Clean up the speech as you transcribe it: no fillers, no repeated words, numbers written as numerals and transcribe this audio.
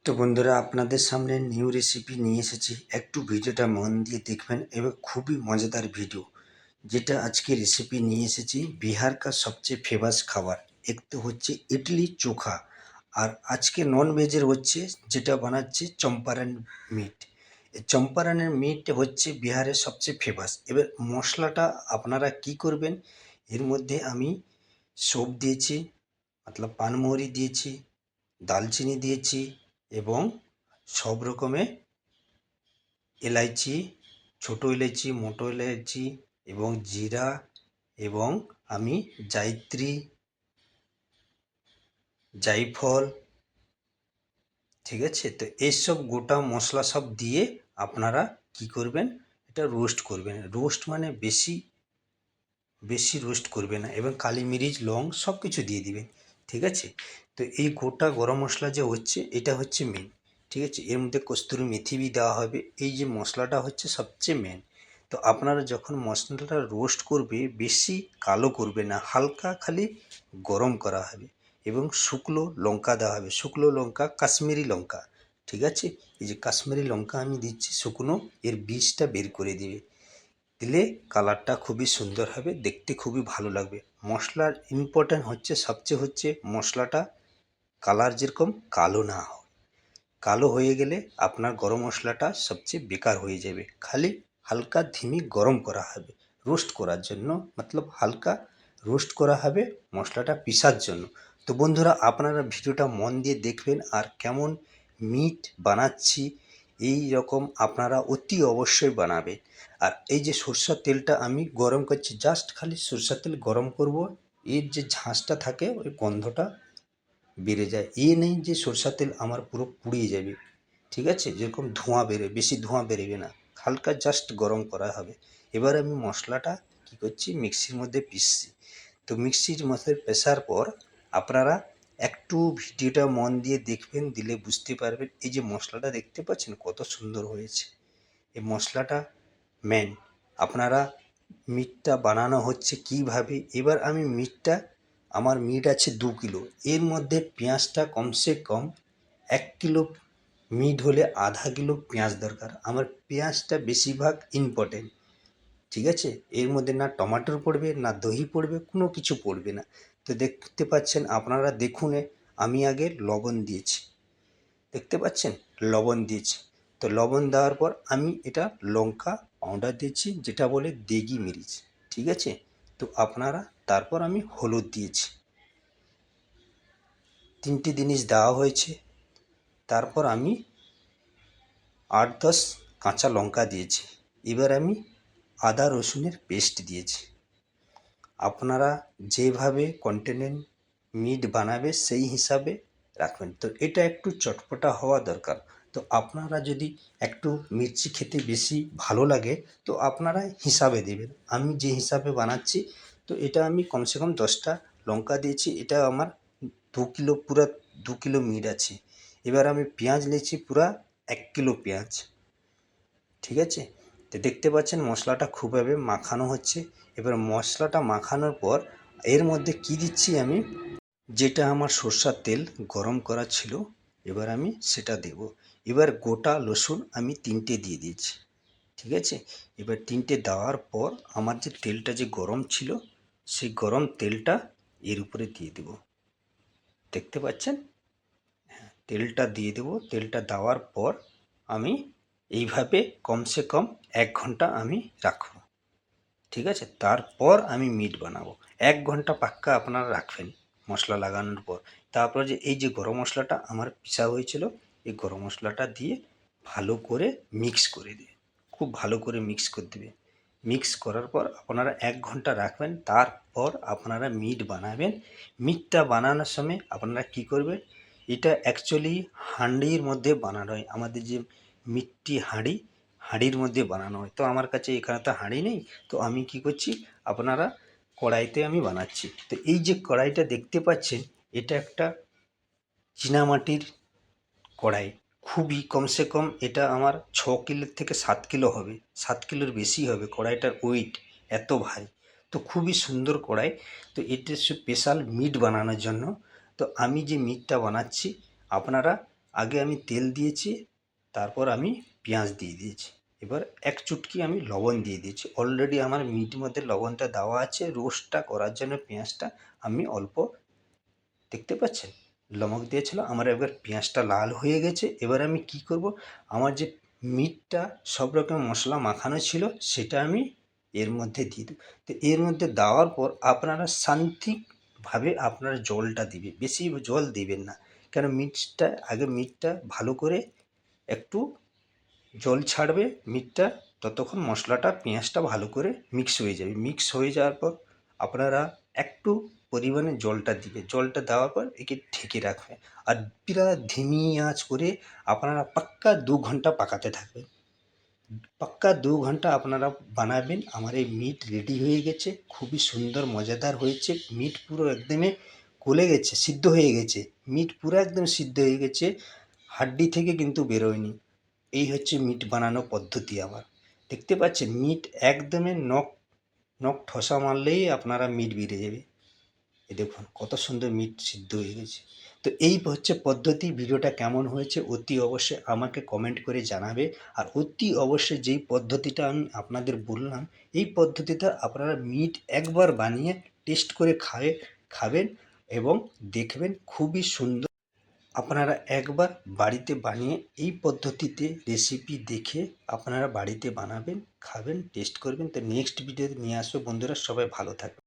তো বন্ধুরা, আপনাদের সামনে নিউ রেসিপি নিয়ে এসেছি। একটু ভিডিওটা মন দিয়ে দেখবেন এবং খুবই মজাদার ভিডিও। যেটা আজকে রেসিপি নিয়ে এসেছি, বিহার কা সবচেয়ে ফেমাস খাবার এক তো হচ্ছে ইডলি চোখা। আর আজকে নন ভেজের হচ্ছে যেটা বানাচ্ছে চম্পারন মিট। এই চম্পারনের মিট হচ্ছে বিহারের সবচেয়ে ফেমাস। এবার মশলাটা আপনারা কি করবেন, এর মধ্যে আমি সব দিয়েছি, মতলব পানমৌরি দিয়েছি, দালচিনি দিয়েছি এবং সব রকমের এলাইচি, ছোটো এলাইচি, মোটো এলাইচি এবং জিরা এবং আমি জায়িত্রী, জায়ফল, ঠিক আছে। তো এইসব গোটা মশলা সব দিয়ে আপনারা কি করবেন, এটা রোস্ট করবেন। রোস্ট মানে বেশি বেশি রোস্ট করবে না, এবং কালি মিরিচ, লং সব কিছু দিয়ে দিবেন, ঠিক আছে। তো এই গোটা গরম মশলা যে হচ্ছে, এটা হচ্ছে মেন, ঠিক আছে। এর মধ্যে কস্তুরি মেথি বি দেওয়া হবে। এই যে মশলাটা হচ্ছে সবচেয়ে মেন। তো আপনারা যখন মশলাটা রোস্ট করবে, বেশি কালো করবে না, হালকা খালি গরম করা হবে এবং শুকনো লঙ্কা দেওয়া হবে। শুকনো লঙ্কা কাশ্মীরি লঙ্কা, ঠিক আছে। এই যে কাশ্মীরি লঙ্কা আমি দিচ্ছি শুকনো, এর বীজটা বের করে দিবে, দিলে কালারটা খুবই সুন্দর হবে, দেখতে খুবই ভালো লাগবে। মশলার ইম্পর্ট্যান্ট হচ্ছে সবচেয়ে হচ্ছে মশলাটা কালার যেরকম কালো না হয়। কালো হয়ে গেলে আপনার গরম মশলাটা সবচেয়ে বেকার হয়ে যাবে। খালি হালকা ধিমি গরম করা হবে রোস্ট করার জন্য, মতলব হালকা রোস্ট করা হবে মশলাটা পিসার জন্য। তো বন্ধুরা, আপনারা ভিডিওটা মন দিয়ে দেখবেন আর কেমন মিট বানাচ্ছি এই রকম আপনারা অতি অবশ্যই বানাবেন। আর এই যে সরষের তেলটা আমি গরম করছি, জাস্ট খালি সরষের তেল গরম করব, এর যে ঝাঁসটা থাকে ওই গন্ধটা বেড়ে যায়। এ নেই যে সরষের তেল আমার পুরো পুড়িয়ে যাবে, ঠিক আছে। যেরকম ধোঁয়া বেরোয়, বেশি ধোঁয়া বেরোবে না, হালকা জাস্ট গরম করা হবে। এবার আমি মশলাটা কী করছি, মিক্সির মধ্যে পিসছি। তো মিক্সির মধ্যে পেশার পর আপনারা একটু ভিডিওটা মন দিয়ে দেখবেন, দিলে বুঝতে পারবেন। এই যে মশলাটা দেখতে পাচ্ছেন কত সুন্দর হয়েছে, এই মশলাটা মেন। আপনারা মিটটা বানানো হচ্ছে কিভাবে, এবার আমি মিটটা, আমার মিট আছে 2 কিলো, এর মধ্যে পেঁয়াজটা কমসে কম 1 কিলো মিট হলে ½ কিলো পেঁয়াজ দরকার। আমার পেঁয়াজটা বেশিরভাগ ইম্পর্টেন্ট, ঠিক আছে। এর মধ্যে না টমাটোর পড়বে, না দহি পড়বে, কোনো কিছু পড়বে না। তো দেখতে পাচ্ছেন, আপনারা দেখুন, আমি আগে লবণ দিয়েছি, দেখতে পাচ্ছেন লবণ দিয়েছি। তো লবণ দেওয়ার পর আমি এটা লঙ্কা পাউডার দিয়েছি, যেটা বলে দেগি মিরিচ, ঠিক আছে। তো আপনারা, তারপর আমি হলুদ দিয়েছি, 3টে জিনিস দেওয়া হয়েছে। তারপর আমি 8-10 কাঁচা লঙ্কা দিয়েছি। এবার আমি আদা রসুনের পেস্ট দিয়েছি। আপনারা যেভাবে কন্টিনেন্ট মিট বানাবে সেই হিসাবে রাখবেন। তো এটা একটু চটপটা হওয়া দরকার। তো আপনারা যদি একটু মির্চি খেতে বেশি ভালো লাগে, তো আপনারা হিসাবে দেবেন। আমি যে হিসাবে বানাচ্ছি, তো এটা আমি কমসে কম 10টা লঙ্কা দিয়েছি। এটা আমার 2 কিলো, পুরা 2 কিলো মিট আছে। এবার আমি পেঁয়াজ নিয়েছি পুরা 1 কিলো পেঁয়াজ, ঠিক আছে। তো দেখতে পাচ্ছেন মশলাটা খুবভাবে মাখানো হচ্ছে। এবার মশলাটা মাখানোর পর এর মধ্যে কি দিচ্ছি আমি, যেটা আমার সরষের তেল গরম করা ছিল, এবার আমি সেটা দেব। এবার গোটা রসুন আমি 3টে দিয়ে দিয়েছি, ঠিক আছে। এবার 3টে দেওয়ার পর আমার যে তেলটা যে গরম ছিল, সেই গরম তেলটা এর উপরে দিয়ে দেব, দেখতে পাচ্ছেন। তেলটা দিয়ে দেব। তেলটা দেওয়ার পর আমি এইভাবে কমসে কম 1 ঘন্টা আমি রাখবো, ঠিক আছে। তারপর আমি মিট বানাবো। 1 ঘন্টা পাক্কা আপনারা রাখবেন মশলা লাগানোর পর। তারপর যে এই যে গরম মশলাটা আমার পিষা হয়েছিল, এই গরম মশলাটা দিয়ে ভালো করে মিক্স করে দিয়ে, খুব ভালো করে মিক্স করে দেবে। মিক্স করার পর আপনারা 1 ঘন্টা রাখবেন। তারপর আপনারা মিট বানাবেন। মিটটা বানানোর সময় আপনারা কি করবেন, এটা অ্যাকচুয়ালি হাঁড়ির মধ্যে বানানো হয়। আমাদের যে মিটটি হাঁড়ি, হাঁড়ির মধ্যে বানানো হয়। তো আমার কাছে এখানে তো হাঁড়ি নেই, তো আমি কি করছি, আপনারা কড়াইতে আমি বানাচ্ছি। তো এই যে কড়াইটা দেখতে পাচ্ছেন, এটা একটা চীনামাটির কড়াই। খুবই কমসে কম এটা আমার 6 কিলোর থেকে 7 কিলো হবে, 7 কিলোর বেশি হবে কড়াইটার ওয়েট, এত ভারী। তো খুবই সুন্দর কড়াই। তো এটা স্পেশাল মিট বানানোর জন্য। তো আমি যে মিটটা বানাচ্ছি, আপনারা আগে আমি তেল দিয়েছি, তারপর আমি পেঁয়াজ দিয়ে দিয়েছি। এবার এক চুটকি আমি লবণ দিয়ে দিয়েছি। অলরেডি আমার মিটের মধ্যে লবণটা দেওয়া আছে। রোস্টটা করার জন্য পেঁয়াজটা আমি অল্প, দেখতে পাচ্ছেন লবঙ্গ দিয়েছিল। আমার এবার পেঁয়াজটা লাল হয়ে গেছে। এবার আমি কি করব, আমার যে মিটটা সব রকম মশলা মাখানো ছিল সেটা আমি এর মধ্যে দিয়ে দেব। তো এর মধ্যে দেওয়ার পর আপনারা শান্তিভাবে আপনারা জলটা দিবে, বেশি জল দিবেন না, কেন মিটটা ভালো করে একটু জল ছাড়বে মিটটা, ততক্ষণ মশলাটা পেঁয়াজটা ভালো করে মিক্স হয়ে যাবে। মিক্স হয়ে যাওয়ার পর আপনারা একটু পরিমাণে জলটা দিবে। জলটা দেওয়ার পর একে ঢেকে রাখবে। আর পুরা ধিমি আঁচ করে আপনারা পাক্কা 2 ঘন্টা পাকাতে থাকবেন। পাক্কা 2 ঘন্টা আপনারা বানাবেন। আমার এই মিট রেডি হয়ে গেছে, খুবই সুন্দর মজাদার হয়েছে। মিট পুরো একদমই গলে গেছে, সিদ্ধ হয়ে গেছে। মিট পুরো একদম সিদ্ধ হয়ে গেছে, হাড্ডি থেকে কিন্তু বেরোয়নি। এই হচ্ছে মিট বানানোর পদ্ধতি আমার। দেখতে পাচ্ছেন মিট একদমই নখ নখ ঠসা মারলেই আপনারা মিট বেরিয়ে যাবে। এই দেখুন কত সুন্দর মিট সিদ্ধ হয়ে গেছে। তো এই হচ্ছে পদ্ধতি। ভিডিওটা কেমন হয়েছে অতি অবশ্যই আমাকে কমেন্ট করে জানাবে। আর অতি অবশ্যই যেই পদ্ধতিটা আমি আপনাদের বললাম, এই পদ্ধতিটা আপনারা মিট একবার বানিয়ে টেস্ট করে খাবেন এবং দেখবেন খুবই সুন্দর। আপনারা একবার বাড়িতে বানিয়ে এই পদ্ধতিতে রেসিপি দেখে আপনারা বাড়িতে বানাবেন, খাবেন, টেস্ট করবেন। তো নেক্সট ভিডিওতে নিয়ে আসবো বন্ধুরা, সবাই ভালো থাকবেন।